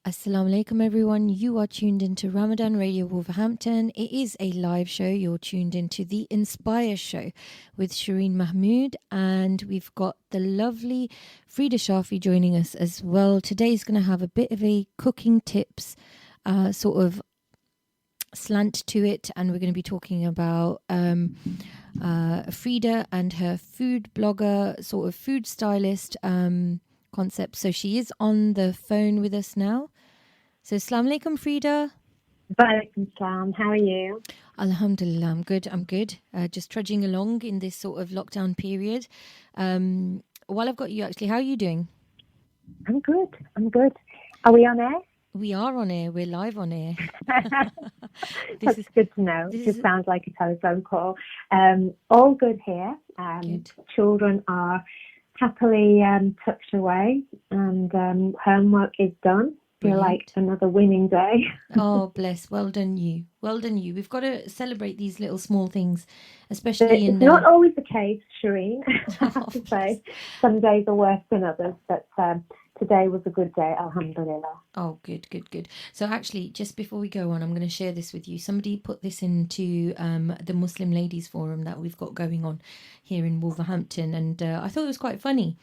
Assalamu alaikum, everyone. You are tuned into Ramadan Radio Wolverhampton. It is a live show. You're tuned into the Inspire Show with Shreen Mahmood, and we've got the lovely Freda Shafi joining us as well. Today's going to have a bit of a cooking tips sort of slant to it, and we're going to be talking about Freda and her food blogger, sort of food stylist concept. So she is on the phone with us now. So, Assalamu alaikum, Freda. Walaikum salam. How are you? Alhamdulillah, I'm good. Just trudging along in this sort of lockdown period. While I've got you, actually, how are you doing? I'm good. Are we on air? We are on air. We're live on air. That's good to know. It just sounds like a telephone call. All good here. Good. Children are happily tucked away, and homework is done. Feel like another winning day. Oh, bless. Well done you. Well done you. We've got to celebrate these little small things, especially It's not always the case, Shreen. I have to say. Some days are worse than others, but today was a good day, alhamdulillah. Oh, good. So actually, just before we go on, I'm going to share this with you. Somebody put this into the Muslim Ladies Forum that we've got going on here in Wolverhampton, and I thought it was quite funny.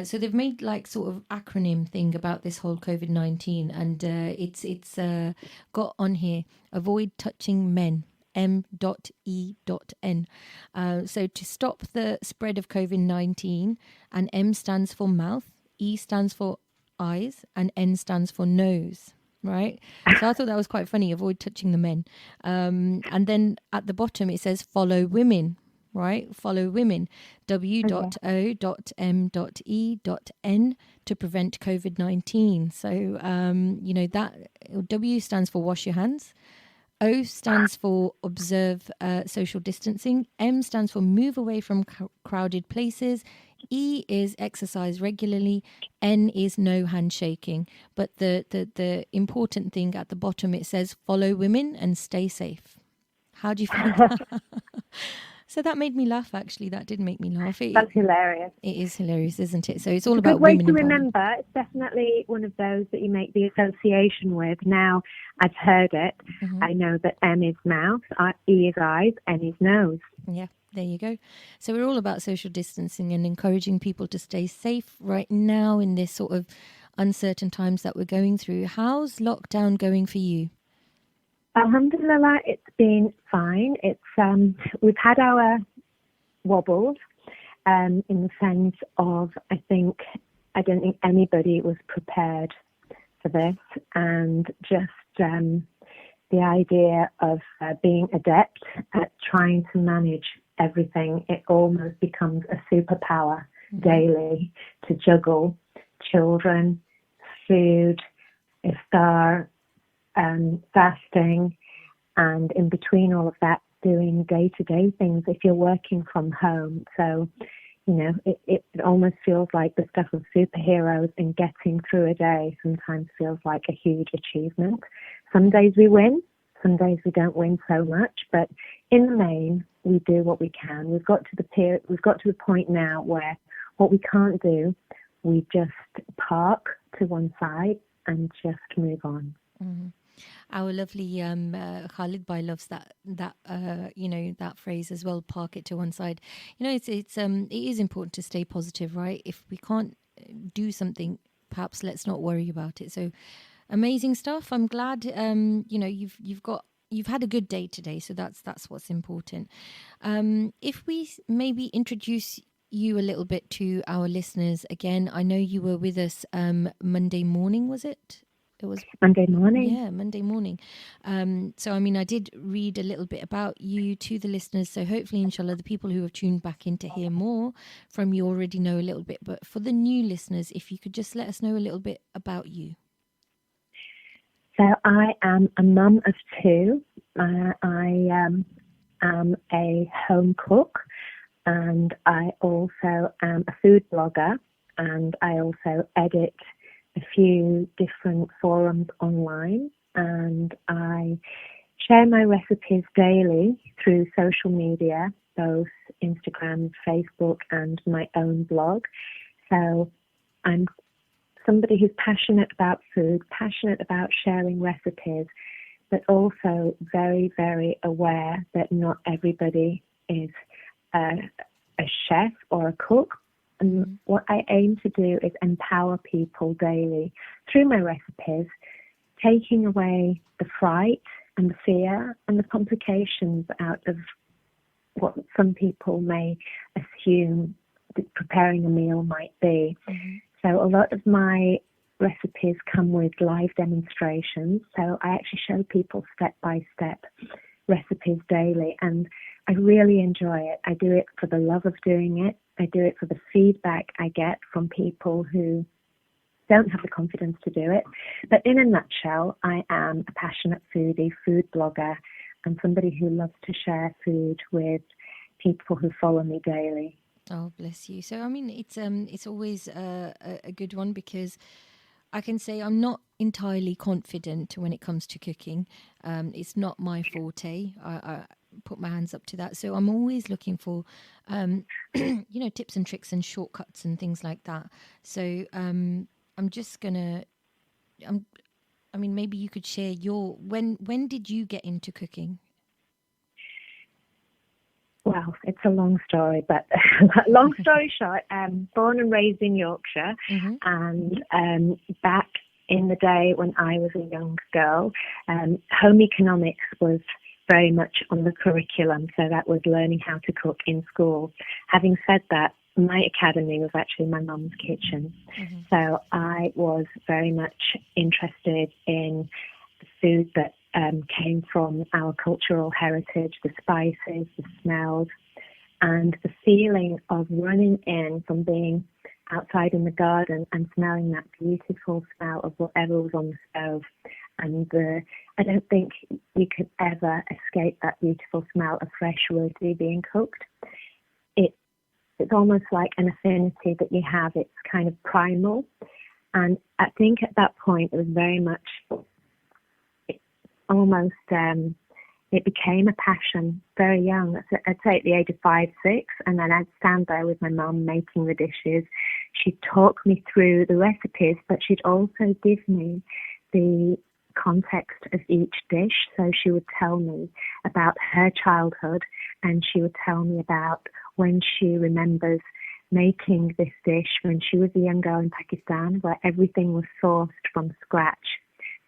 So they've made like sort of acronym thing about this whole COVID-19, and it's got on here, avoid touching men. M.E.N. So to stop the spread of COVID-19, and M stands for mouth, E stands for eyes, and N stands for nose, right? So I thought that was quite funny, avoid touching the men. And then at the bottom it says follow women, right? Follow women, W.O.M.E.N to prevent COVID-19. So, that W stands for wash your hands. O stands for observe social distancing. M stands for move away from crowded places. E is exercise regularly. N is no handshaking. But the important thing at the bottom, it says follow women and stay safe. How do you find that? So that made me laugh, actually. That did make me laugh. That's hilarious. It is hilarious, isn't it? So it's all a about good way women to empowerment. remember. It's definitely one of those that you make the association with. Now I've heard it. Mm-hmm. I know that M is mouth, E is eyes, N is nose. Yeah, there you go. So we're all about social distancing and encouraging people to stay safe right now in this sort of uncertain times that we're going through. How's lockdown going for you? Alhamdulillah, it's been fine. It's we've had our wobbles in the sense of I don't think anybody was prepared for this, and just the idea of being adept at trying to manage everything. It almost becomes a superpower daily to juggle children, food, iftar, fasting, and in between all of that, doing day-to-day things if you're working from home. So, it almost feels like the stuff of superheroes, and getting through a day sometimes feels like a huge achievement. Some days we win, some days we don't win so much, but in the main, we do what we can. We've got to the point now where what we can't do, we just park to one side and just move on. Mm-hmm. Our lovely Khalid Bhai loves that that phrase as well. Park it to one side. It is important to stay positive, right? If we can't do something, perhaps let's not worry about it. So amazing stuff. I'm glad you've had a good day today. So that's what's important. If we maybe introduce you a little bit to our listeners again. I know you were with us Monday morning, was it? It was Monday morning. Yeah, Monday morning. So, I did read a little bit about you to the listeners. So hopefully, inshallah, the people who have tuned back in to hear more from you already know a little bit. But for the new listeners, if you could just let us know a little bit about you. So I am a mum of two. I am a home cook, and I also am a food blogger, and I also edit a few different forums online, and I share my recipes daily through social media, both Instagram, Facebook, and my own blog. So I'm somebody who's passionate about food, passionate about sharing recipes, but also very, very aware that not everybody is a chef or a cook. And what I aim to do is empower people daily through my recipes, taking away the fright and the fear and the complications out of what some people may assume that preparing a meal might be. So a lot of my recipes come with live demonstrations. So I actually show people step-by-step recipes daily, and I really enjoy it. I do it for the love of doing it. I do it for the feedback I get from people who don't have the confidence to do it. But in a nutshell, I am a passionate foodie, food blogger, and somebody who loves to share food with people who follow me daily. Oh, bless you. So, I mean, it's always a good one, because I can say I'm not entirely confident when it comes to cooking. It's not my forte. I put my hands up to that. So I'm always looking for, tips and tricks and shortcuts and things like that. So I'm just gonna, I mean, maybe you could share when did you get into cooking? Well, it's a long story, but long story short, born and raised in Yorkshire, and back in the day when I was a young girl, home economics was very much on the curriculum, so that was learning how to cook in school. Having said that, my academy was actually my mum's kitchen, so I was very much interested in the food that came from our cultural heritage, the spices, the smells, and the feeling of running in from being outside in the garden and smelling that beautiful smell of whatever was on the stove. And I don't think you could ever escape that beautiful smell of fresh roti being cooked. It's almost like an affinity that you have. It's kind of primal. And I think at that point it was very much almost, it became a passion very young. I'd say at the age of 5, 6, and then I'd stand there with my mum making the dishes. She'd talk me through the recipes, but she'd also give me the context of each dish. So she would tell me about her childhood, and she would tell me about when she remembers making this dish when she was a young girl in Pakistan, where everything was sourced from scratch.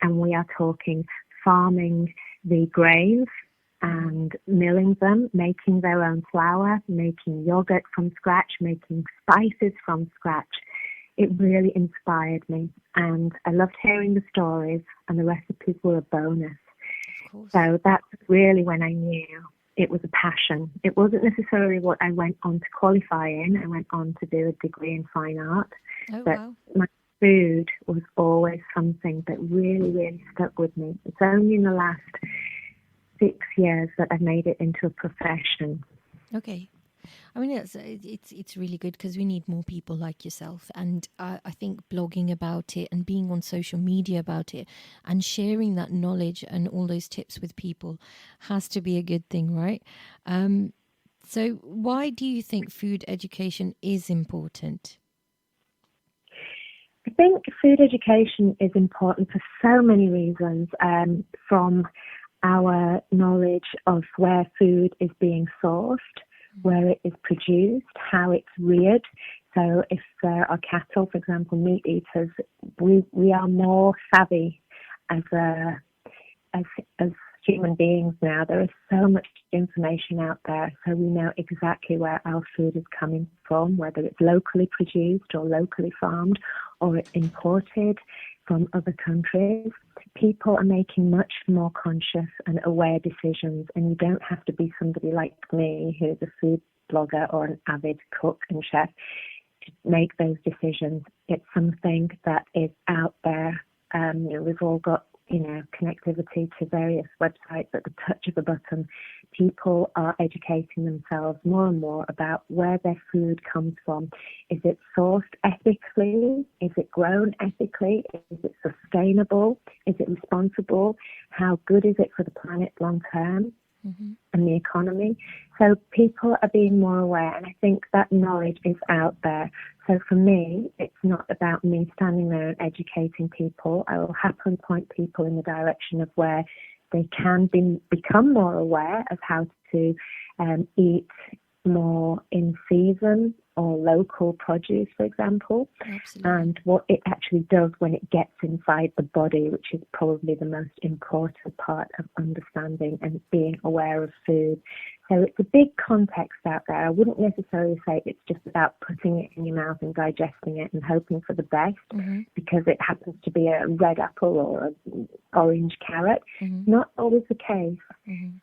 And we are talking farming the grains and milling them, making their own flour, making yogurt from scratch, making spices from scratch. It really inspired me, and I loved hearing the stories, and the recipes were a bonus. So that's really when I knew it was a passion. It wasn't necessarily what I went on to qualify in. I went on to do a degree in fine art, but my food was always something that really, really stuck with me. It's only in the last 6 years that I've made it into a profession. Okay. I mean, it's really good, because we need more people like yourself. And I think blogging about it and being on social media about it and sharing that knowledge and all those tips with people has to be a good thing, right? So why do you think food education is important? I think food education is important for so many reasons, from our knowledge of where food is being sourced, where it is produced, how it's reared. So if there are cattle, for example, meat eaters, we are more savvy as human beings now. There is so much information out there, so we know exactly where our food is coming from, whether it's locally produced or locally farmed or it's imported from other countries. People are making much more conscious and aware decisions, and you don't have to be somebody like me who's a food blogger or an avid cook and chef to make those decisions. It's something that is out there. We've all got connectivity to various websites at the touch of a button. People are educating themselves more and more about where their food comes from. Is it sourced ethically? Is it grown ethically? Is it sustainable? Is it responsible? How good is it for the planet long term and the economy? So people are being more aware, and I think that knowledge is out there. So for me, it's not about me standing there and educating people. I will happily point people in the direction of where they can become more aware of how to eat more in season or local produce, for example. Absolutely. And what it actually does when it gets inside the body, which is probably the most important part of understanding and being aware of food. So it's a big context out there. I wouldn't necessarily say it's just about putting it in your mouth and digesting it and hoping for the best, because it happens to be a red apple or an orange carrot. Not always the case,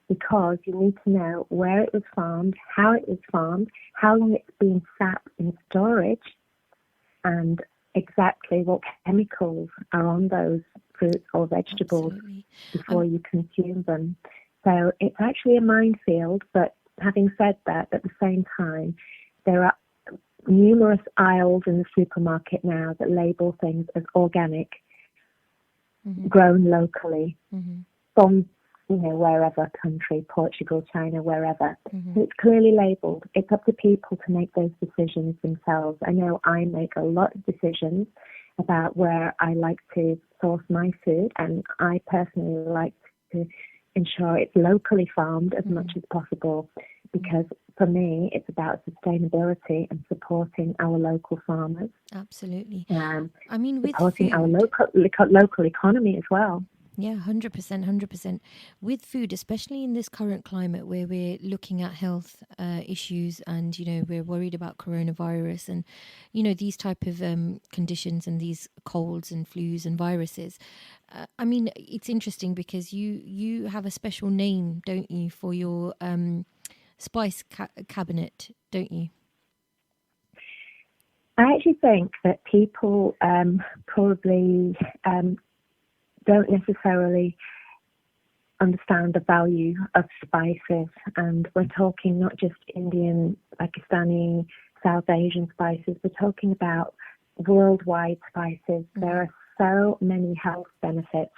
because you need to know where it was farmed, how it was farmed, how long it's been sat in storage, and exactly what chemicals are on those fruits or vegetables before you consume them. So it's actually a minefield, but having said that, at the same time, there are numerous aisles in the supermarket now that label things as organic, grown locally, from wherever country, Portugal, China, wherever. So it's clearly labelled. It's up to people to make those decisions themselves. I know I make a lot of decisions about where I like to source my food, and I personally like to ensure it's locally farmed as much as possible, because for me it's about sustainability and supporting our local farmers. Absolutely. I mean, with supporting food, our local economy as well. Yeah, 100%, 100%. With food, especially in this current climate where we're looking at health issues and, we're worried about coronavirus and, these type of conditions and these colds and flus and viruses. I mean, it's interesting because you have a special name, don't you, for your spice cabinet, don't you? I actually think that people probably don't necessarily understand the value of spices, and we're talking not just Indian, Pakistani, South Asian spices, we're talking about worldwide spices. There are so many health benefits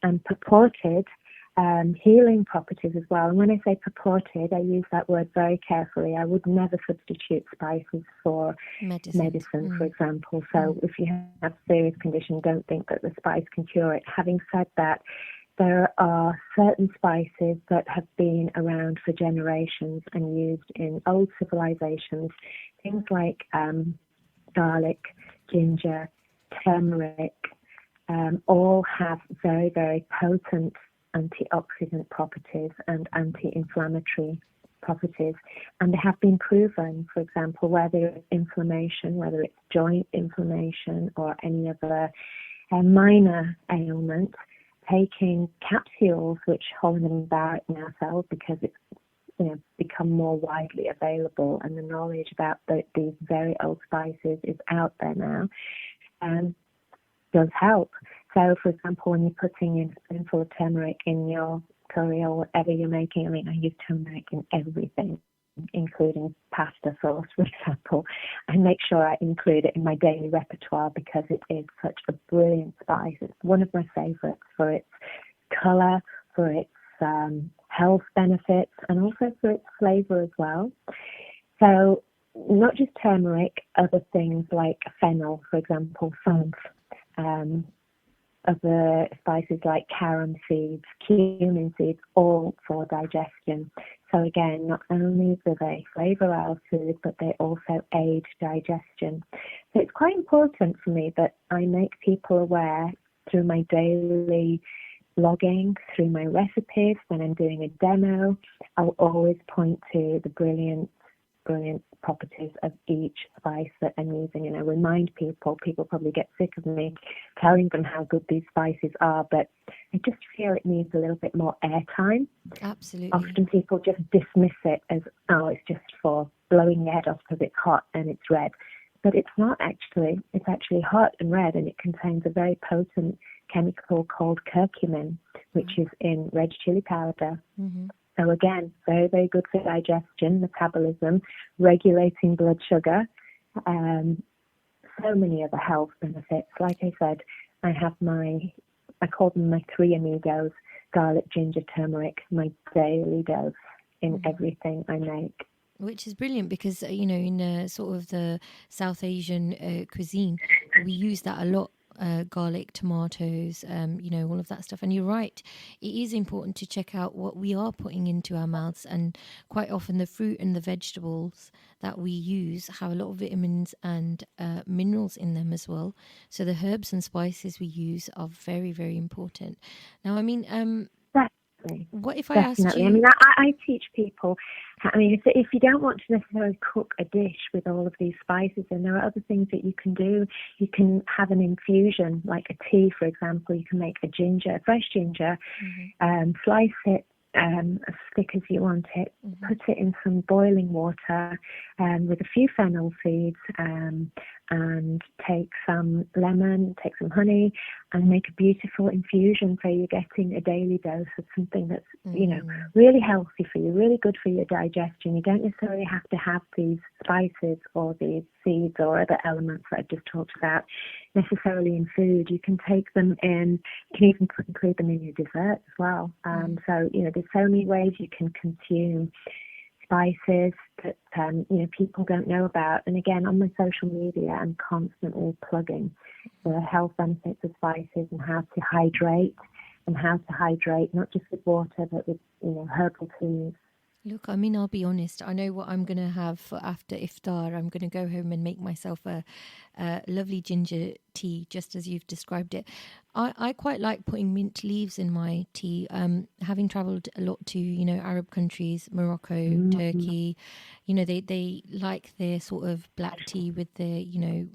and purported healing properties as well. And when I say purported, I use that word very carefully. I would never substitute spices for medicine, for example. So if you have a serious condition, don't think that the spice can cure it. Having said that, there are certain spices that have been around for generations and used in old civilizations, things like garlic, ginger, turmeric, all have very, very potent antioxidant properties and anti-inflammatory properties, and they have been proven, for example, where there is inflammation, whether it's joint inflammation or any other minor ailment, taking capsules, which Holland and Barrett now sell because it's become more widely available, and the knowledge about these very old spices is out there now, does help. So, for example, when you're putting in a spoonful of turmeric in your curry or whatever you're making, I use turmeric in everything, including pasta sauce, for example. I make sure I include it in my daily repertoire because it is such a brilliant spice. It's one of my favourites for its colour, for its health benefits, and also for its flavour as well. So, not just turmeric, other things like fennel, for example, sunf, other spices like carom seeds, cumin seeds, all for digestion. So again, not only do they flavour our food, but they also aid digestion. So it's quite important for me that I make people aware through my daily blogging, through my recipes. When I'm doing a demo, I'll always point to the brilliant properties of each spice that I'm using, and I remind people probably get sick of me telling them how good these spices are, but I just feel it needs a little bit more airtime. Absolutely. Often people just dismiss it as, it's just for blowing your head off because it's hot and it's red, but it's not actually. It's actually hot and red, and it contains a very potent chemical called curcumin, which is in red chili powder. So again, very, very good for digestion, metabolism, regulating blood sugar, so many other health benefits. Like I said, I call them my three amigos: garlic, ginger, turmeric, my daily dose in everything I make. Which is brilliant because in sort of the South Asian cuisine, we use that a lot. Garlic, tomatoes, all of that stuff. And you're right, it is important to check out what we are putting into our mouths. And quite often, the fruit and the vegetables that we use have a lot of vitamins and minerals in them as well. So the herbs and spices we use are very, very important. Now, I mean, Definitely. what if I asked Definitely. I you? mean, I teach people. I mean, if you don't want to necessarily cook a dish with all of these spices, then there are other things that you can do. You can have an infusion, like a tea, for example. You can make a fresh ginger, slice it as thick as you want it, put it in some boiling water with a few fennel seeds, and take some lemon, take some honey, and make a beautiful infusion. So you're getting a daily dose of something that's really healthy for you, really good for your digestion. You don't necessarily have to have these spices or these seeds or other elements that I've just talked about necessarily in food. You can take them in, you can even include them in your dessert as well. So there's so many ways you can consume spices that people don't know about. And again, on my social media, I'm constantly plugging the health benefits of spices and how to hydrate, not just with water but with herbal teas. Look, I mean, I'll be honest. I know what I'm going to have for after iftar. I'm going to go home and make myself a lovely ginger tea, just as you've described it. I quite like putting mint leaves in my tea. Having travelled a lot to, Arab countries, Morocco, Turkey, they like their sort of black tea with their,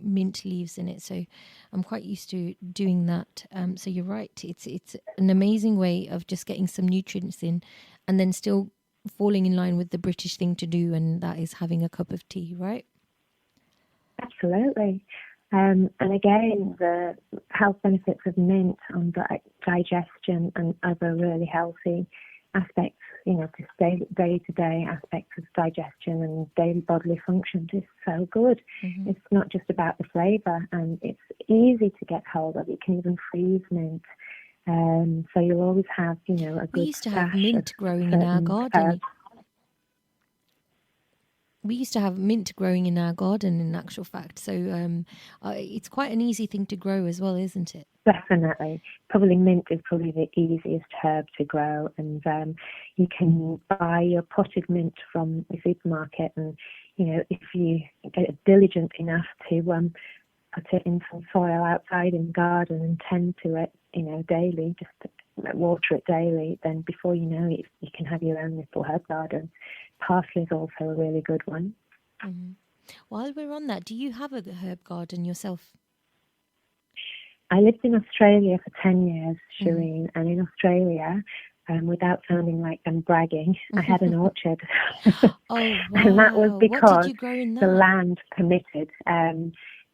mint leaves in it. So I'm quite used to doing that. So you're right. It's an amazing way of just getting some nutrients in and then still falling in line with the British thing to do, and that is having a cup of tea, right? Absolutely. And again, the health benefits of mint on digestion and other really healthy aspects, just day-to-day aspects of digestion and daily bodily function is so good. It's not just about the flavour, and it's easy to get hold of. You can even freeze mint. So you'll always have, a good We used to have stash mint of growing in our garden. We used to have mint growing in our garden, in actual fact. So it's quite an easy thing to grow as well, isn't it? Definitely. Probably mint is probably the easiest herb to grow. And you can buy your potted mint from the supermarket. And, if you get diligent enough to put it in some soil outside in the garden and tend to it, daily, just water it daily, then before you know it, you can have your own little herb garden. Parsley is also a really good one. While we're on that, do you have a herb garden yourself? I lived in Australia for 10 years, Shreen, and in Australia, without sounding like I'm bragging, I had an orchard. Oh, wow. And that was because what did you grow in that? the land permitted.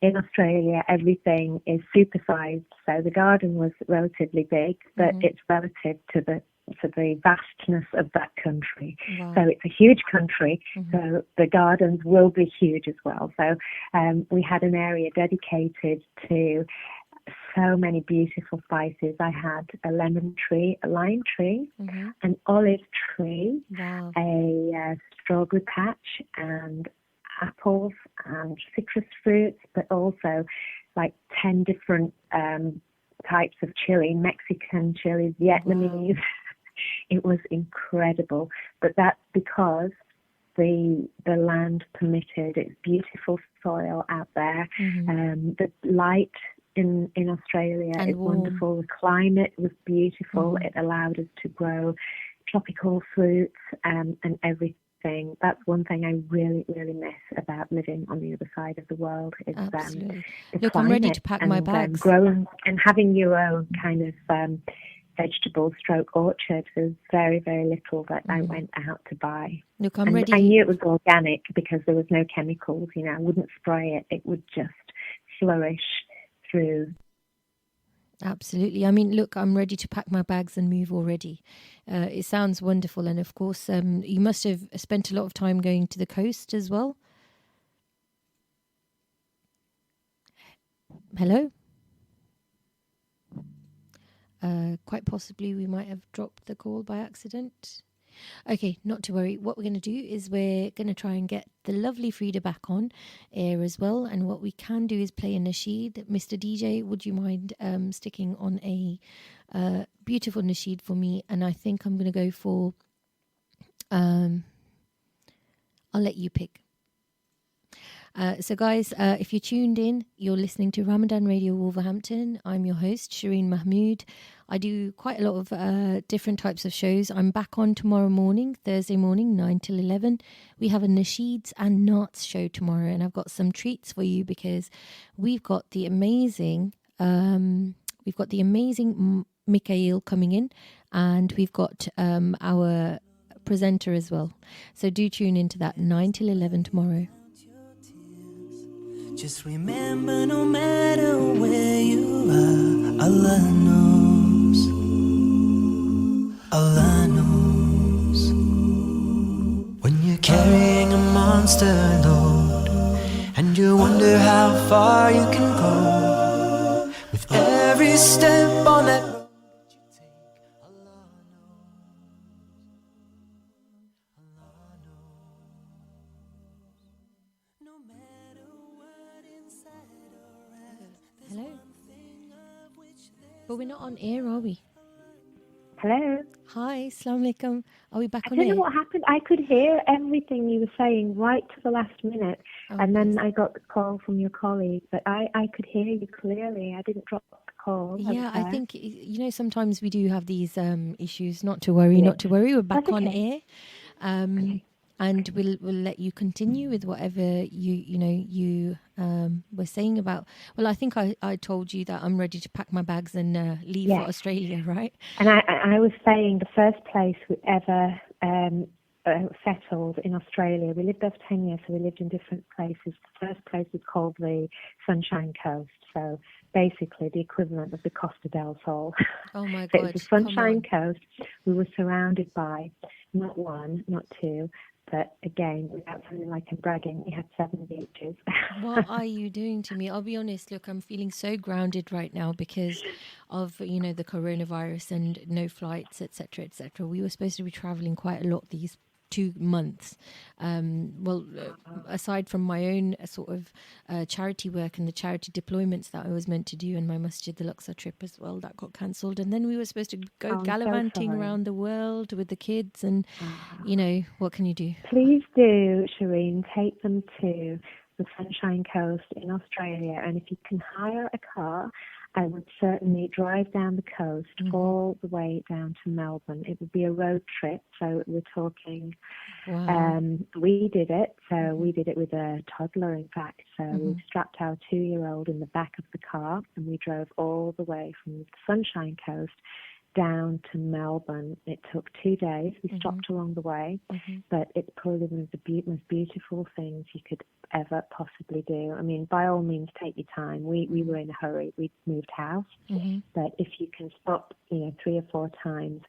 In Australia, everything is supersized, so the garden was relatively big, but it's relative to the vastness of that country. Wow. So it's a huge country, so the gardens will be huge as well. So we had an area dedicated to so many beautiful spices. I had a lemon tree, a lime tree, an olive tree, a strawberry patch, and apples and citrus fruits, but also like 10 different types of chili, Mexican chilies, Vietnamese. It was incredible, but that's because the land permitted. It's beautiful soil out there. The light in Australia is wonderful. The climate was beautiful. It allowed us to grow tropical fruits and everything. That's one thing I really, really miss about living on the other side of the world. Is Absolutely. the Look, climate, I'm ready to pack my bags. Growing and having your own kind of vegetable stroke orchard. There's very, very little that I went out to buy. Look, I'm ready. I knew it was organic because there was no chemicals. I wouldn't spray it. It would just flourish through. Absolutely. I mean, look, I'm ready to pack my bags and move already. It sounds wonderful. And of course, you must have spent a lot of time going to the coast as well. Hello? Quite possibly we might have dropped the call by accident. Okay, not to worry. What we're going to do is we're going to try and get the lovely Freda back on air as well. And what we can do is play a nasheed. Mr. DJ, would you mind sticking on a beautiful nasheed for me? And I think I'm going to go for, I'll let you pick. So guys, if you're tuned in, you're listening to Ramadan Radio Wolverhampton. I'm your host, Shreen Mahmood. I do quite a lot of different types of shows. I'm back on tomorrow morning, Thursday morning, 9 till 11. We have a Nasheeds and Knots show tomorrow, and I've got some treats for you because we've got the amazing Mikhail coming in, and we've got our presenter as well. So do tune into that 9 till 11 tomorrow. Just remember, no matter where you are, Allah knows. Allah knows. When you're carrying a monster load, and you wonder how far you can go, with every step on that road that you take, Allah knows. Allah knows. No matter what inside or out, Hello. But we're not on air, are we? Hello. Hi, Assalamu alaikum. Are we back I on don't air? know what happened. I could hear everything you were saying right to the last minute, and then I got the call from your colleague, but I could hear you clearly. I didn't drop the call. Yeah, I think, sometimes we do have these issues. Not to worry, not to worry. We're back on air. And we'll let you continue with whatever you were saying about. Well, I think I told you that I'm ready to pack my bags and leave for Australia, right? And I was saying the first place we ever settled in Australia. We lived there for 10 years, so we lived in different places. The first place was called the Sunshine Coast, so basically the equivalent of the Costa del Sol. Oh my So God! it was the Sunshine Coast. We were surrounded by not one, not two, but again, without sounding like I'm bragging, we had 7 beaches. What are you doing to me? I'll be honest. Look, I'm feeling so grounded right now because of the coronavirus and no flights, etc., etc. We were supposed to be traveling quite a lot these 2 months. Aside from my own sort of charity work and the charity deployments that I was meant to do, and my Masjid al-Aqsa trip as well, that got cancelled. And then we were supposed to go gallivanting around the world with the kids, and what can you do? Please do, Shreen, take them to the Sunshine Coast in Australia, and if you can hire a car, I would certainly drive down the coast all the way down to Melbourne. It would be a road trip, so we're talking. Wow. We did it, so we did it with a toddler, in fact. So we strapped our 2-year-old in the back of the car, and we drove all the way from the Sunshine Coast down to Melbourne. It took 2 days. We stopped along the way, but it's probably one of the most beautiful things you could ever possibly do. I mean, by all means, take your time. We were in a hurry. We moved house, but if you can stop, 3 or 4 times,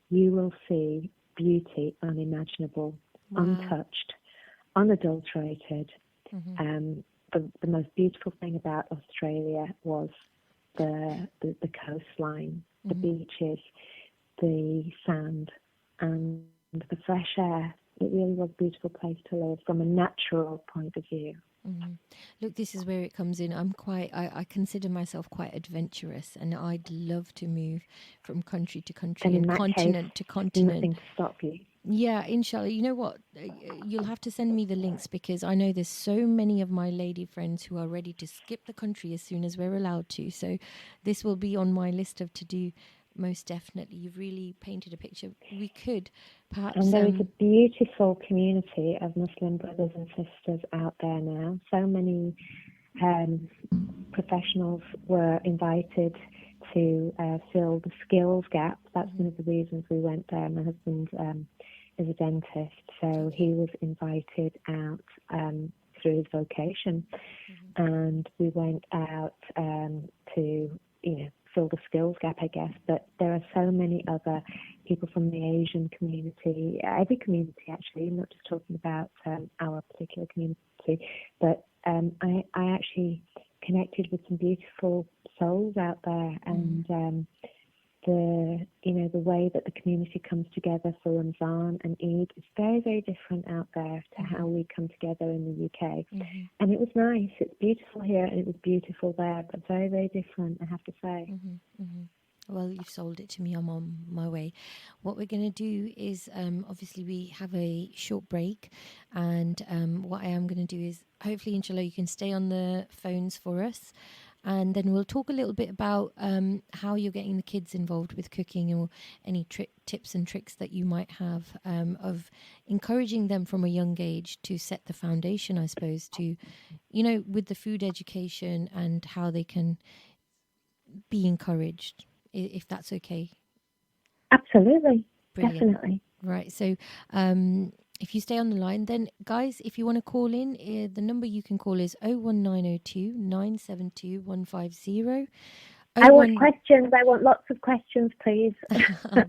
you will see beauty unimaginable, untouched, unadulterated. The most beautiful thing about Australia was the coastline, the beaches, the sand, and the fresh air. It really was a beautiful place to live from a natural point of view. Look, this is where it comes in. I consider myself quite adventurous, and I'd love to move from country to country and continent to continent. Nothing to stop you. Yeah, inshallah. You know what? You'll have to send me the links because I know there's so many of my lady friends who are ready to skip the country as soon as we're allowed to. So this will be on my list of to-do. Most definitely. You've really painted a picture. We could perhaps... And there is a beautiful community of Muslim brothers and sisters out there now. So many professionals were invited to fill the skills gap. That's one of the reasons we went there. My husband is a dentist, so he was invited out through his vocation. And we went out to, fill the skills gap, I guess. But there are so many other people from the Asian community, every community actually. I'm not just talking about our particular community, but I actually connected with some beautiful souls out there, and the the way that the community comes together for Ramzan and Eid is very, very different out there to how we come together in the UK. And it was nice. It's beautiful here and it was beautiful there, but very, very different, I have to say. Well, you've sold it to me. I'm on my way. What we're going to do is, obviously, we have a short break. And what I am going to do is, hopefully, inshallah, you can stay on the phones for us. And then we'll talk a little bit about how you're getting the kids involved with cooking, or any tips and tricks that you might have of encouraging them from a young age to set the foundation, I suppose, to, with the food education and how they can be encouraged, if that's okay. Absolutely. Brilliant. Definitely. Right. So if you stay on the line, then guys, if you want to call in, the number you can call is 01902 972 150. I want questions. I want lots of questions, please.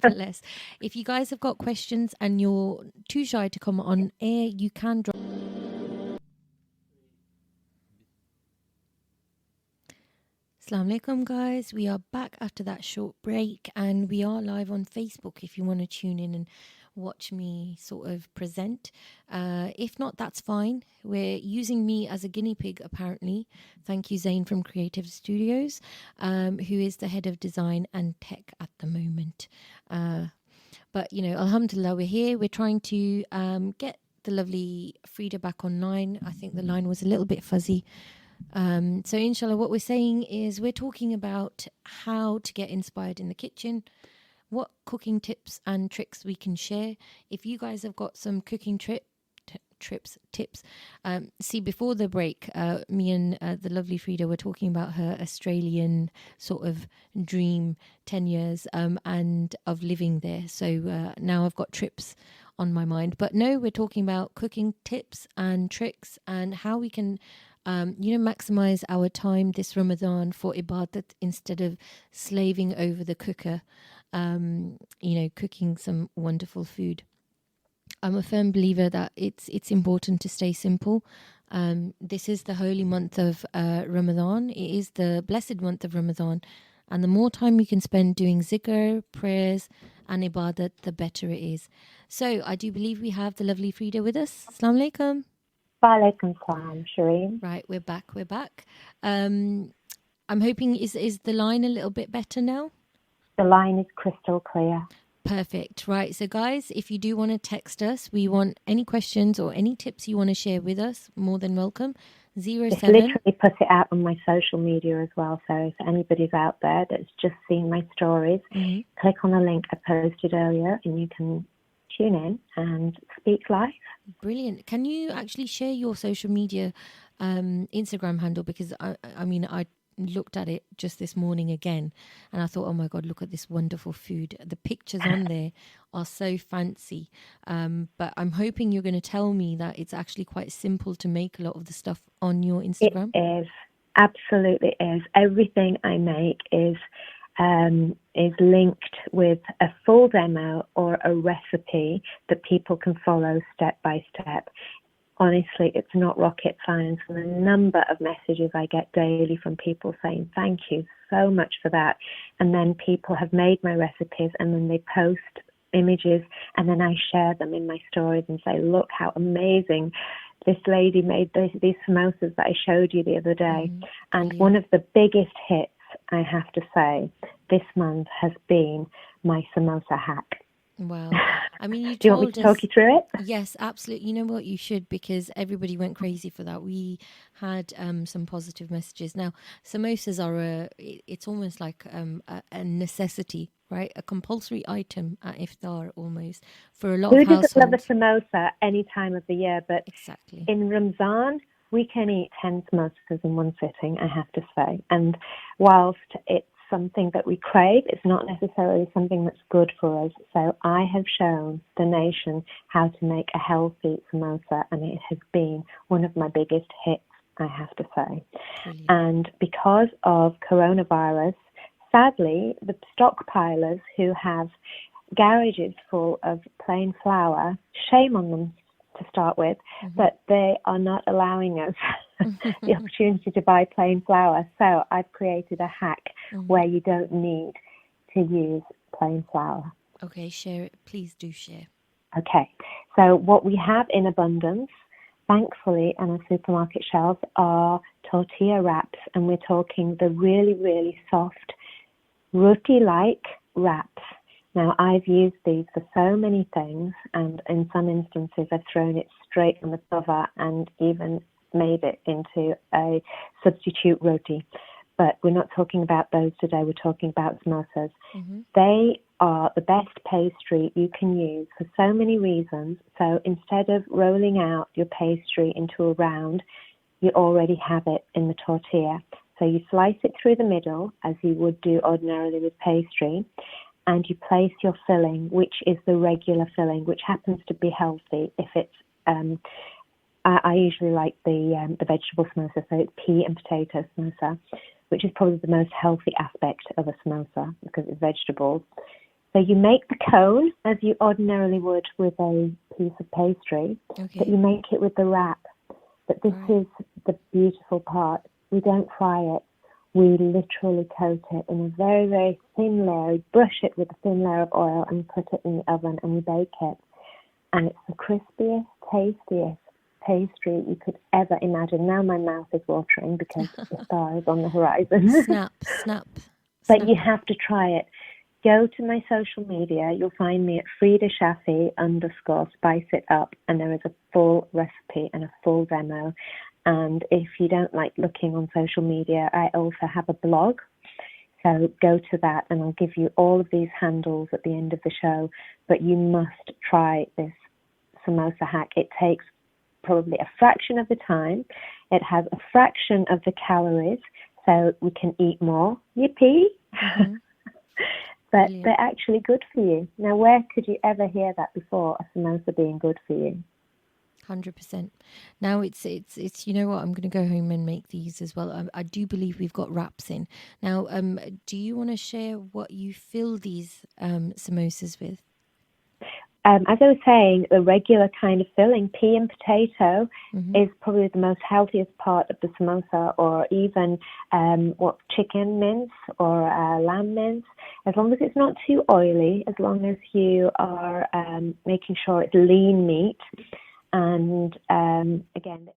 Bless. If you guys have got questions and you're too shy to come on air, you can drop. Assalamu alaikum, guys. We are back after that short break, and we are live on Facebook if you want to tune in and watch me sort of present. If not, that's fine. We're using me as a guinea pig, apparently. Thank you, Zain from Creative Studios, who is the head of design and tech at the moment. But, alhamdulillah, we're here. We're trying to get the lovely Freda back online. I think the line was a little bit fuzzy. So inshallah, what we're saying is we're talking about how to get inspired in the kitchen, what cooking tips and tricks we can share. If you guys have got some cooking tips, see, before the break, me and the lovely Freda were talking about her Australian sort of dream 10 years and of living there. So now I've got trips on my mind. But no, we're talking about cooking tips and tricks and how we can maximize our time this Ramadan for ibadat instead of slaving over the cooker, cooking some wonderful food. I'm a firm believer that it's important to stay simple. This is the holy month of Ramadan. It is the blessed month of Ramadan. And the more time we can spend doing zikr, prayers and ibadat, the better it is. So I do believe we have the lovely Freda with us. Assalamu alaikum. Walaikum salam, Shreen. Right, we're back. I'm hoping, is the line a little bit better now? The line is crystal clear. Perfect. Right, so guys, if you do want to text us, we want any questions or any tips you want to share with us, more than welcome. 07. Just literally put it out on my social media as well, so if anybody's out there that's just seen my stories, click on the link I posted earlier and you can tune in and speak live. Brilliant. Can you actually share your social media Instagram handle? Because I looked at it just this morning again and I thought, oh my God, look at this wonderful food. The pictures on there are so fancy. But I'm hoping you're going to tell me that it's actually quite simple to make a lot of the stuff on your Instagram. It is. Absolutely is. Everything I make is linked with a full demo or a recipe that people can follow step by step. Honestly, it's not rocket science. And the number of messages I get daily from people saying, thank you so much for that. And then people have made my recipes and then they post images and then I share them in my stories and say, look how amazing this lady made these samosas that I showed you the other day. And one of the biggest hits, I have to say, this month has been my samosa hack. Wow. I mean, do you want me to talk you through it? Yes, absolutely. You know what? You should, because everybody went crazy for that. We had some positive messages. Now, samosas are it's almost like a necessity, right? A compulsory item at iftar almost for a lot of households. Who doesn't love a samosa any time of the year? But exactly. In Ramzan, we can eat 10 samosas in one sitting, I have to say. And whilst it's something that we crave, it's not necessarily something that's good for us. So I have shown the nation how to make a healthy samosa, and it has been one of my biggest hits, I have to say. Brilliant. And because of coronavirus, sadly, the stockpilers who have garages full of plain flour, shame on them to start with, but they are not allowing us the opportunity to buy plain flour. So I've created a hack where you don't need to use plain flour. Okay, share it. Please do share. Okay, so what we have in abundance, thankfully, on our supermarket shelves are tortilla wraps, and we're talking the really, really soft, roti-like wraps. Now, I've used these for so many things, and in some instances, I've thrown it straight on the cover and even made it into a substitute roti. But we're not talking about those today. We're talking about samosas. Mm-hmm. They are the best pastry you can use for so many reasons. So instead of rolling out your pastry into a round, you already have it in the tortilla. So you slice it through the middle, as you would do ordinarily with pastry, and you place your filling, which is the regular filling, which happens to be healthy. If it's, I usually like the vegetable samosa, so it's pea and potato samosa, which is probably the most healthy aspect of a samosa because it's vegetables. So you make the cone as you ordinarily would with a piece of pastry, but you make it with the wrap. But this is the beautiful part. We don't fry it. We literally coat it in a very, very thin layer. We brush it with a thin layer of oil and put it in the oven and we bake it. And it's the crispiest, tastiest pastry you could ever imagine. Now my mouth is watering because the star is on the horizon. Snap. But you have to try it. Go to my social media. You'll find me at Freda Shafi _spice it up, and there is a full recipe and a full demo. And if you don't like looking on social media, I also have a blog. So go to that, and I'll give you all of these handles at the end of the show. But you must try this samosa hack. It takes probably a fraction of the time. It has a fraction of the calories, so we can eat more. Yippee! Mm-hmm. But Brilliant. they're actually good for you. Now, where could you ever hear that before, a samosa being good for you? 100%. Now it's you know what, I'm going to go home and make these as well. I do believe we've got wraps in. Now, do you want to share what you fill these samosas with? As I was saying, the regular kind of filling, pea and potato, is probably the most healthiest part of the samosa, or even chicken mince or lamb mince. As long as it's not too oily, as long as you are making sure it's lean meat. And again,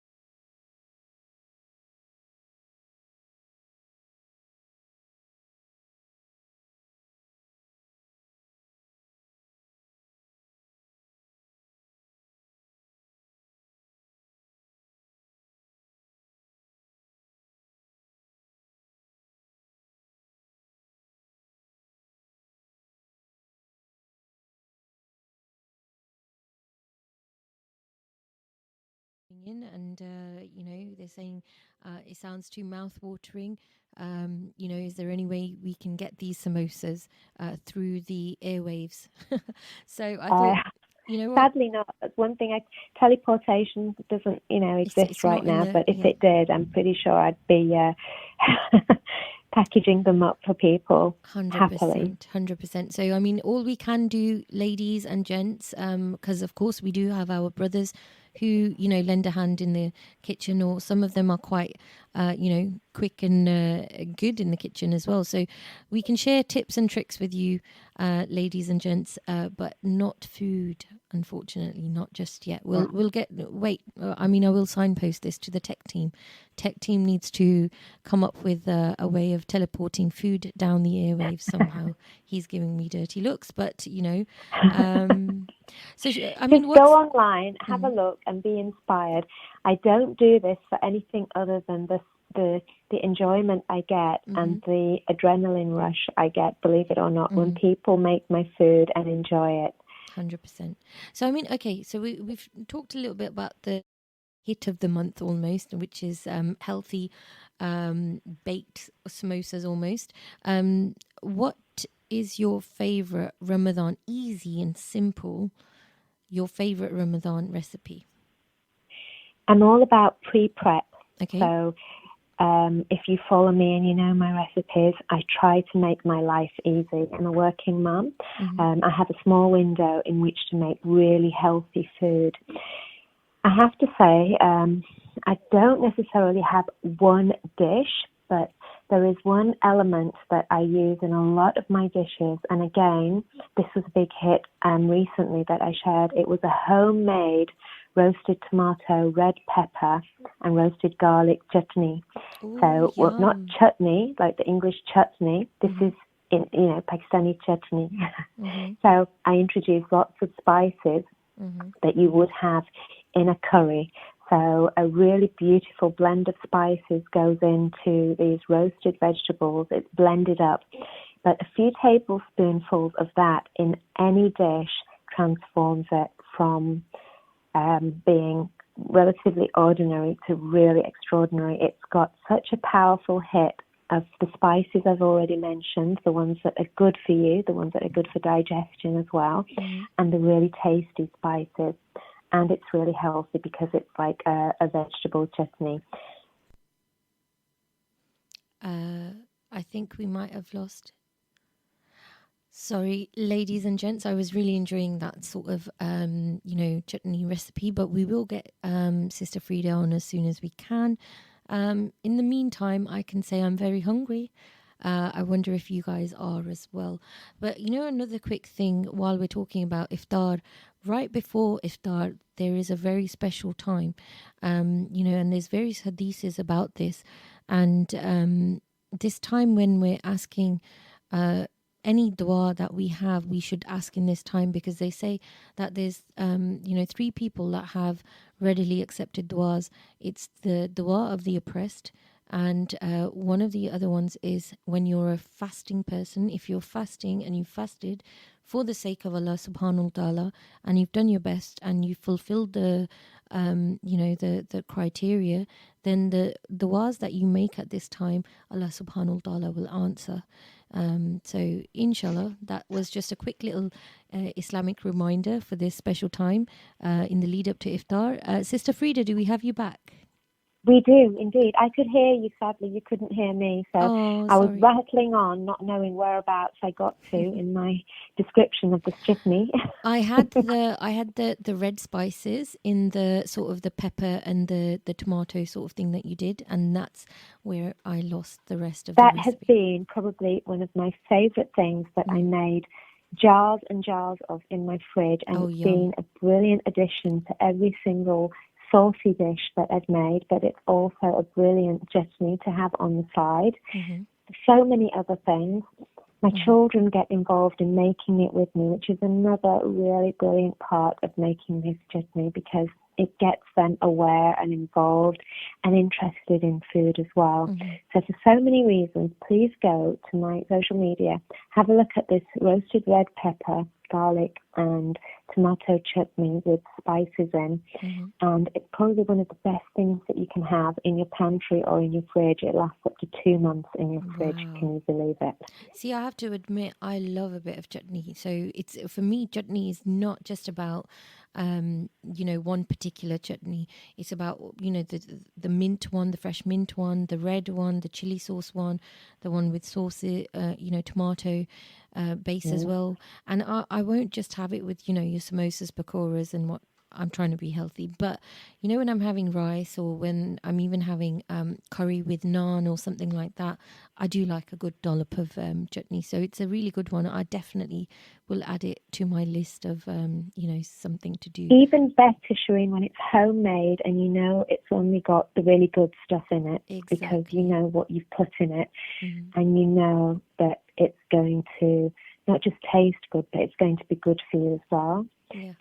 in, and they're saying it sounds too mouth-watering. Is there any way we can get these samosas through the airwaves? So I thought, sadly not. That's one thing. Teleportation doesn't, exist it's right not in now. the- But if yeah. it did, I'm pretty sure I'd be packaging them up for people happily. 100%. So, I mean, all we can do, ladies and gents, because of course we do have our brothers who, lend a hand in the kitchen, or some of them are quite, quick and good in the kitchen as well. So we can share tips and tricks with you, ladies and gents, but not food, unfortunately, not just yet. I will signpost this to the tech team. Tech team needs to come up with a way of teleporting food down the airwaves somehow. He's giving me dirty looks, but so I mean, just go online, have a look, and be inspired. I don't do this for anything other than the enjoyment I get and the adrenaline rush I get, believe it or not, when people make my food and enjoy it. 100%. So I mean, okay, so we've talked a little bit about the hit of the month almost, which is healthy baked samosas almost. What is your favorite Ramadan, easy and simple, your favorite Ramadan recipe? I'm all about pre-prep. Okay. So if you follow me and you know my recipes, I try to make my life easy. I'm a working mum. I have a small window in which to make really healthy food. I have to say, I don't necessarily have one dish, but there is one element that I use in a lot of my dishes, and again, this was a big hit recently that I shared. It was a homemade roasted tomato, red pepper, and roasted garlic chutney. Ooh, So, well, not yum. chutney like the English chutney. This is Pakistani chutney. So I introduced lots of spices that you would have in a curry. So a really beautiful blend of spices goes into these roasted vegetables. It's blended up. But a few tablespoonfuls of that in any dish transforms it from being relatively ordinary to really extraordinary. It's got such a powerful hit of the spices I've already mentioned, the ones that are good for you, the ones that are good for digestion as well, and the really tasty spices. And it's really healthy because it's like a vegetable chutney. I think we might have lost. Sorry, ladies and gents, I was really enjoying that sort of, chutney recipe, but we will get Sister Freda on as soon as we can. In the meantime, I can say I'm very hungry. I wonder if you guys are as well. But, another quick thing while we're talking about iftar, right before iftar, there is a very special time, and there's various hadiths about this. And this time when we're asking any dua that we have, we should ask in this time, because they say that there's, three people that have readily accepted duas. It's the dua of the oppressed, and one of the other ones is when you're a fasting person. If you're fasting and you fasted for the sake of Allah subhanahu wa ta'ala, and you've done your best and you fulfilled the criteria, then the duas that you make at this time, Allah subhanahu wa ta'ala will answer. So inshallah, that was just a quick little Islamic reminder for this special time in the lead up to iftar. Sister Freda, do we have you back? We do, indeed. I could hear you, sadly. You couldn't hear me. So I was rattling on, not knowing whereabouts I got to in my description of the chutney. I had the red spices in the sort of the pepper and the tomato sort of thing that you did, and that's where I lost the rest of that the recipe. Has been probably one of my favourite things that I made jars and jars of in my fridge, and it's been a brilliant addition to every single saucy dish that I've made, but it's also a brilliant chutney to have on the side. So many other things. My children get involved in making it with me, which is another really brilliant part of making this chutney, because it gets them aware and involved and interested in food as well. So for so many reasons, please go to my social media, have a look at this roasted red pepper, garlic and tomato chutney with spices in, and it's probably one of the best things that you can have in your pantry or in your fridge. It lasts up to 2 months in your fridge. Can you believe it? See, I have to admit, I love a bit of chutney. So it's, for me, chutney is not just about one particular chutney. It's about the mint one, the fresh mint one, the red one, the chili sauce one, the one with sauce, tomato base as well. And I won't just have it with your samosas, pakoras, and what. I'm trying to be healthy, but when I'm having rice, or when I'm even having curry with naan or something like that, I do like a good dollop of chutney. So it's a really good one. I definitely will add it to my list of something to do. Even better, Shreen, when it's homemade and it's only got the really good stuff in it, because you know what you've put in it, and you know that it's going to not just taste good, but it's going to be good for you as well.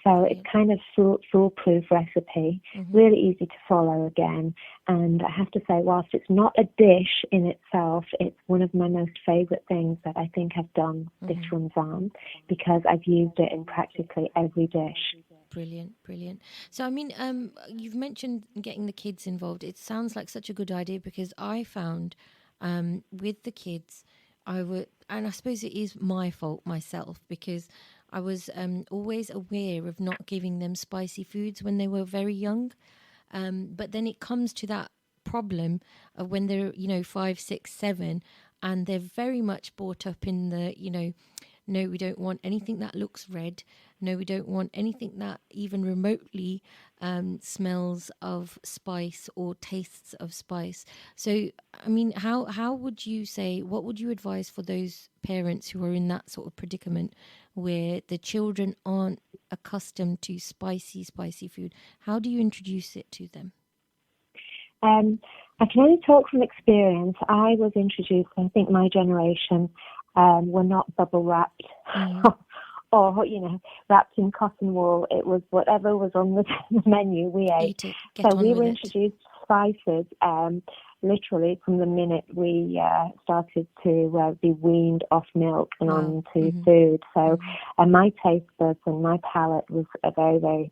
So it's kind of foolproof recipe, really easy to follow again. And I have to say, whilst it's not a dish in itself, it's one of my most favourite things that I think I've done this Ramadan, because I've used it in practically every dish. Brilliant. So, I mean, you've mentioned getting the kids involved. It sounds like such a good idea, because I found with the kids, and I suppose it is my fault myself, because I was always aware of not giving them spicy foods when they were very young. But then it comes to that problem of when they're, 5, 6, 7, and they're very much brought up in the, no, we don't want anything that looks red. No, we don't want anything that even remotely smells of spice or tastes of spice. So, I mean, how would you say, what would you advise for those parents who are in that sort of predicament where the children aren't accustomed to spicy food? How do you introduce it to them? I can only talk from experience. I was introduced, I think my generation were not bubble wrapped or, wrapped in cotton wool. It was whatever was on the menu we ate. Eat it, get So on we with were it. introduced to spices literally from the minute we started to be weaned off milk and onto food. So my taste buds and my palate was very, very,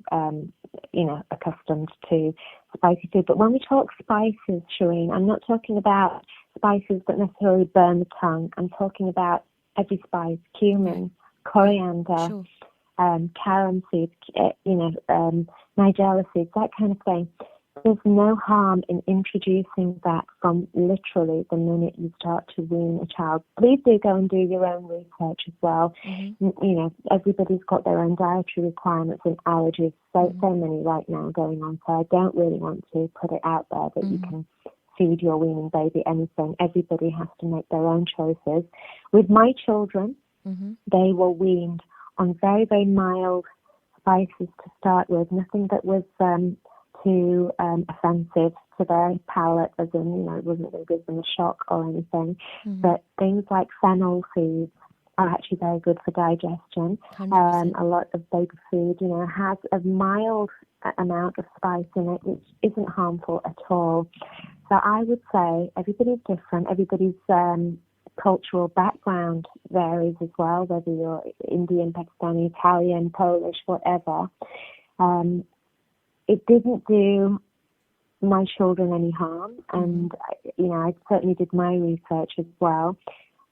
accustomed to spicy food. But when we talk spices, Shreen, I'm not talking about spices that necessarily burn the tongue. I'm talking about every spice: cumin, coriander, Sure. carom seeds, nigella seeds, that kind of thing. There's no harm in introducing that from literally the minute you start to wean a child. Please do go and do your own research as well. Everybody's got their own dietary requirements and allergies. So many right now going on. So I don't really want to put it out there that you can feed your weaning baby anything. Everybody has to make their own choices. With my children, they were weaned on very, very mild spices to start with. Nothing that was too offensive to their palate, as in, it wasn't going to give them a shock or anything. But things like fennel seeds are actually very good for digestion. 100%. A lot of baby food, has a mild amount of spice in it, which isn't harmful at all. So I would say everybody's different. Everybody's cultural background varies as well, whether you're Indian, Pakistani, Italian, Polish, whatever. It didn't do my children any harm, and I certainly did my research as well.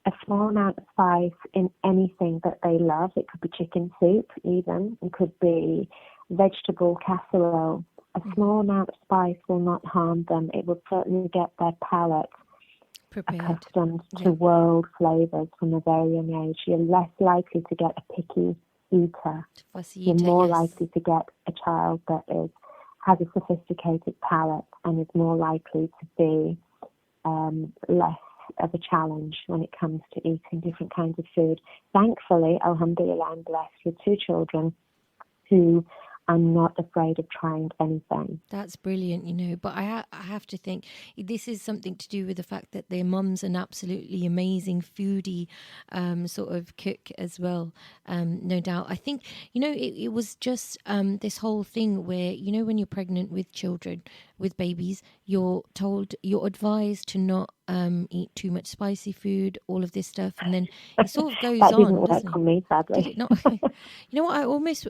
A small amount of spice in anything that they love. It could be chicken soup, even. It could be vegetable casserole. A small amount of spice will not harm them. It will certainly get their palate accustomed to world flavors from a very young age. You're less likely to get a picky eater. You're more likely to get a child that has a sophisticated palate and is more likely to be less of a challenge when it comes to eating different kinds of food. Thankfully, alhamdulillah, I'm blessed with 2 children who are not afraid of trying anything. That's brilliant, but I have to think this is something to do with the fact that their mum's an absolutely amazing foodie sort of cook as well, no doubt. I think, it was just this whole thing where, when you're pregnant with children, with babies, you're advised to not eat too much spicy food, all of this stuff, and then it sort of goes that on. Didn't work on me, sadly. Did it not? You know what? I almost,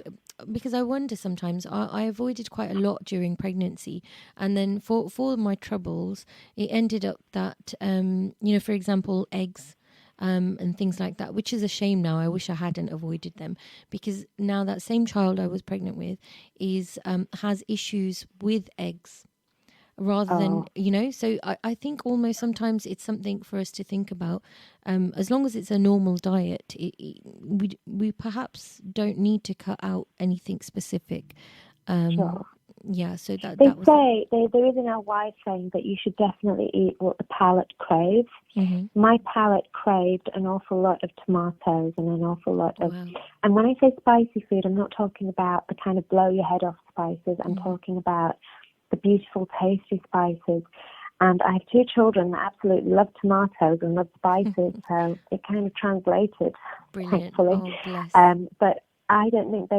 because I wonder sometimes, I avoided quite a lot during pregnancy, and then for my troubles, it ended up that for example, eggs. And things like that, which is a shame now. I wish I hadn't avoided them, because now that same child I was pregnant with has issues with eggs rather than, so I think almost sometimes it's something for us to think about. As long as it's a normal diet, we perhaps don't need to cut out anything specific. Sure. Yeah, so that They was say, there is an wise saying that you should definitely eat what the palate craves. My palate craved an awful lot of tomatoes and an awful lot of... Wow. And when I say spicy food, I'm not talking about the kind of blow your head off spices. I'm talking about the beautiful, tasty spices. And I have 2 children that absolutely love tomatoes and love spices, so it kind of translated, Brilliant. thankfully. Oh, bless. But I don't think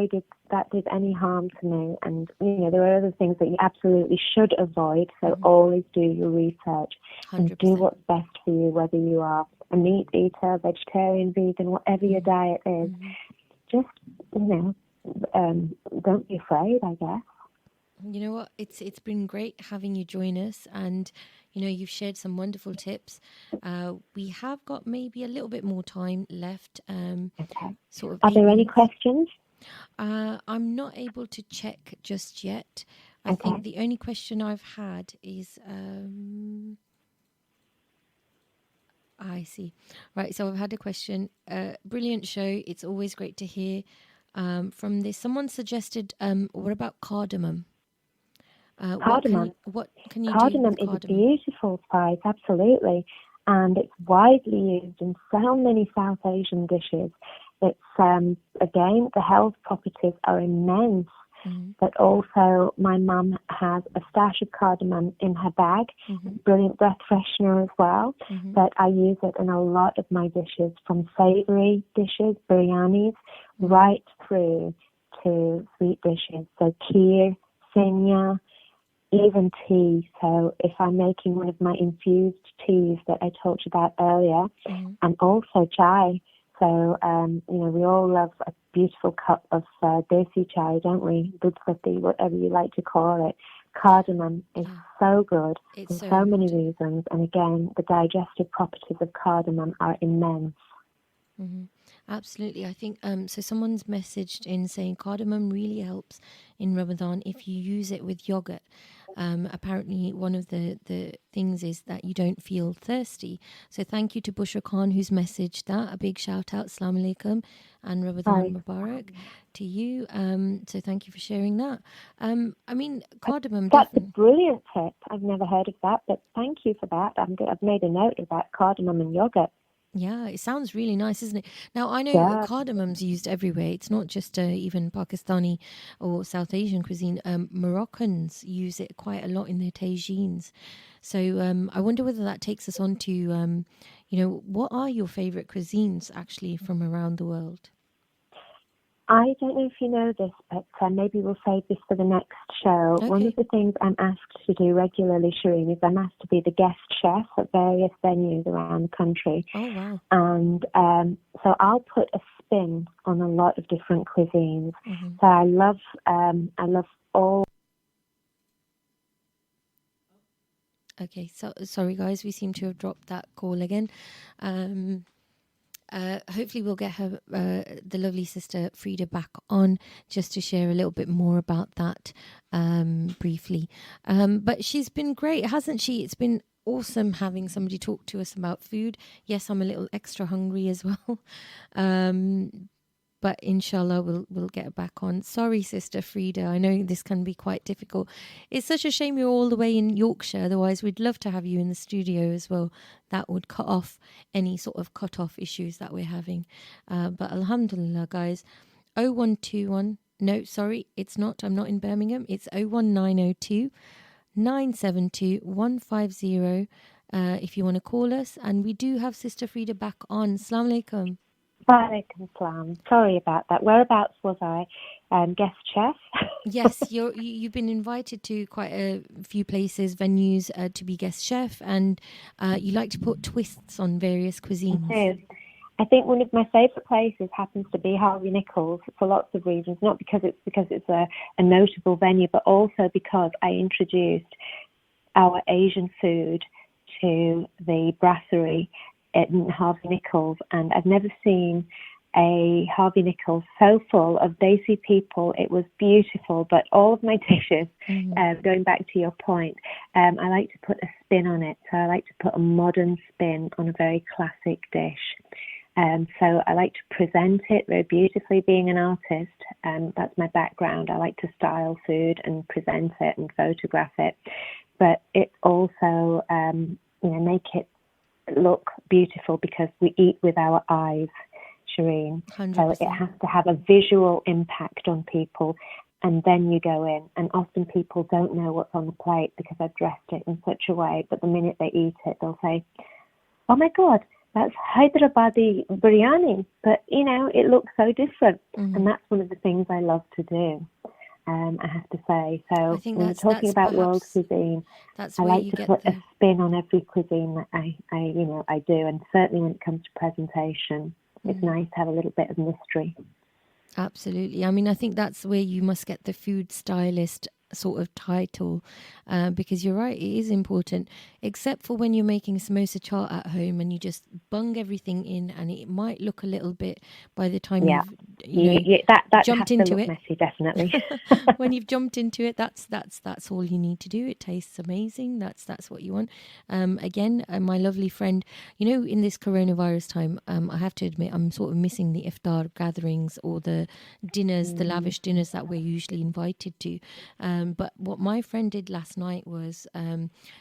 that did any harm to me. And, there are other things that you absolutely should avoid, so always do your research 100%. and do what's best for you, whether you are a meat eater, vegetarian, vegan, whatever your diet is. Just, don't be afraid, I guess. You know what? It's been great having you join us, and you've shared some wonderful tips. We have got maybe a little bit more time left. Okay. Sort of. Are there any questions? I'm not able to check just yet. I think the only question I've had is. I see. Right. So I've had a question. Brilliant show. It's always great to hear from this. Someone suggested, what about cardamom? Cardamom. What can you do Cardamom with is a cardamom? beautiful spice, absolutely. And it's widely used in so many South Asian dishes. It's, again, the health properties are immense. Mm-hmm. But also, my mum has a stash of cardamom in her bag, brilliant breath freshener as well. But I use it in a lot of my dishes, from savoury dishes, biryanis, right through to sweet dishes. So kheer, senya, even tea. So if I'm making one of my infused teas that I talked about earlier, and also chai. So, we all love a beautiful cup of desi chai, don't we? Dudhpati, whatever you like to call it. Cardamom is so good for so many reasons. And again, the digestive properties of cardamom are immense. Absolutely. I think so someone's messaged in saying cardamom really helps in Ramadan if you use it with yogurt. Apparently one of the things is that you don't feel thirsty. So thank you to Bushra Khan who's messaged that. A big shout out, Assalamu alaikum and Ramadan Mubarak to you. So thank you for sharing that. I mean, cardamom That's definitely. a brilliant tip. I've never heard of that, but thank you for that. I've made a note of that, cardamom and yogurt. Yeah, it sounds really nice, isn't it? Now, I know cardamom's used everywhere. It's not just even Pakistani or South Asian cuisine. Moroccans use it quite a lot in their tagines. So I wonder whether that takes us on to, what are your favourite cuisines actually from around the world? I don't know if you know this, but maybe we'll save this for the next show. Okay. One of the things I'm asked to do regularly, Shreen, is I'm asked to be the guest chef at various venues around the country. Oh, wow. And so I'll put a spin on a lot of different cuisines. So I love all. Okay, so sorry guys, we seem to have dropped that call again. Hopefully we'll get her, the lovely sister Freda, back on just to share a little bit more about that briefly. But she's been great, hasn't she? It's been awesome having somebody talk to us about food. Yes, I'm a little extra hungry as well. But inshallah we'll get back on. Sorry, Sister Freda, I know this can be quite difficult. It's such a shame you're all the way in Yorkshire, otherwise we'd love to have you in the studio as well. That would cut off any sort of cut-off issues that we're having. But alhamdulillah, guys. 0121, no, sorry, it's not, I'm not in Birmingham. It's 01902 972 150 if you want to call us. And we do have Sister Freda back on. Assalamu alaikum. Walaikum salam. Sorry about that. Whereabouts was I? Guest chef? Yes, you've been invited to quite a few places, venues, to be guest chef, and you like to put twists on various cuisines. I think one of my favourite places happens to be Harvey Nichols for lots of reasons. Not because it's a notable venue, but also because I introduced our Asian food to the brasserie in Harvey Nichols, and I've never seen a Harvey Nichols so full of Desi people. It was beautiful, but all of my dishes, going back to your point, I like to put a spin on it. So I like to put a modern spin on a very classic dish. So I like to present it very beautifully. Being an artist, that's my background. I like to style food and present it and photograph it, but it also, make it look beautiful because we eat with our eyes, Shreen. 100%. So it has to have a visual impact on people, and then you go in. And often people don't know what's on the plate because I've dressed it in such a way, but the minute they eat it, they'll say, oh my God, that's Hyderabadi biryani. But, it looks so different. And that's one of the things I love to do. I have to say. So when we're talking about world cuisine, I like to put a spin on every cuisine that I do, and certainly when it comes to presentation, it's nice to have a little bit of mystery. Absolutely. I mean, I think that's where you must get the food stylist sort of title, because you're right, it is important, except for when you're making samosa chaat at home and you just bung everything in, and it might look a little bit by the time Yeah. that jumped has to into look it. Messy, definitely. When you've jumped into it, that's all you need to do. It tastes amazing. That's what you want. Again, my lovely friend, in this coronavirus time, I have to admit I'm sort of missing the iftar gatherings or the dinners, the lavish dinners that we're usually invited to. But what my friend did last night was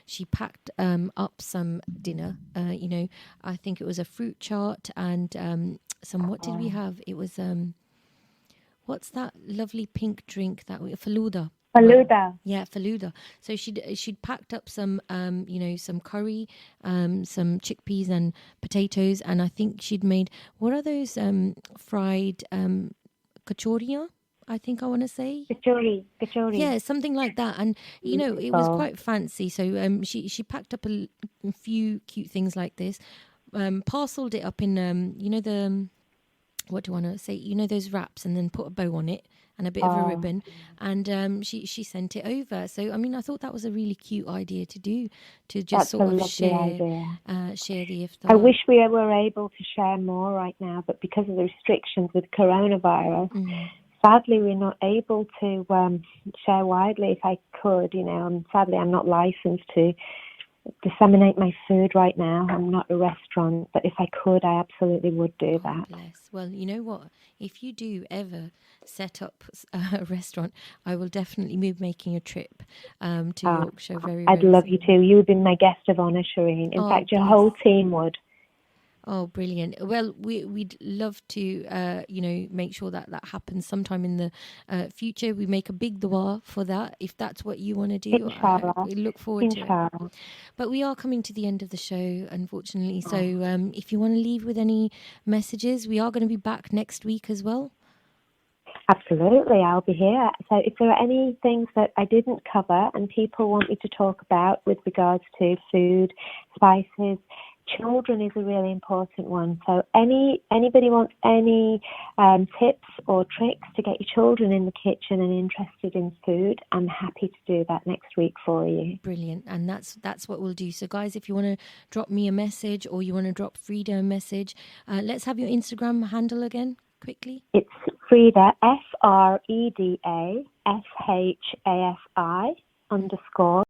she packed up some dinner. I think it was a fruit chaat and some. What did we have? It was what's that lovely pink drink that Faluda. Faluda. Yeah, Faluda. So she'd packed up some some curry, some chickpeas and potatoes, and I think she'd made, what are those fried kachoriya, I think I want to say. Kachori. Yeah, something like that. And it was quite fancy. So she packed up a few cute things like this, parceled it up in the what do I want to say? Those wraps, and then put a bow on it and a bit of a ribbon, and she sent it over. So I mean, I thought that was a really cute idea to do, to just That's sort a of lovely share the iftar. I wish we were able to share more right now, but because of the restrictions with coronavirus, sadly we're not able to share widely. If I could, sadly I'm not licensed to disseminate my food right now. I'm not a restaurant, but if I could, I absolutely would do that. Bless. Well, you know what? If you do ever set up a restaurant, I will definitely be making a trip to Yorkshire very, very I'd love soon. you to. You would be my guest of honour, Shreen. In fact, your whole team would. Oh, brilliant. Well, we'd love to, make sure that happens sometime in the future. We make a big dua for that, if that's what you want to do. Inshallah. We look forward to Inshallah. it. But we are coming to the end of the show, unfortunately. So if you want to leave with any messages, we are going to be back next week as well. Absolutely, I'll be here. So if there are any things that I didn't cover and people want me to talk about with regards to food, spices, children is a really important one. So anybody wants any tips or tricks to get your children in the kitchen and interested in food, I'm happy to do that next week for you. Brilliant. And that's what we'll do. So guys, if you want to drop me a message or you want to drop Freda a message, let's have your Instagram handle again quickly. It's Freda, FREDA, SHAFI _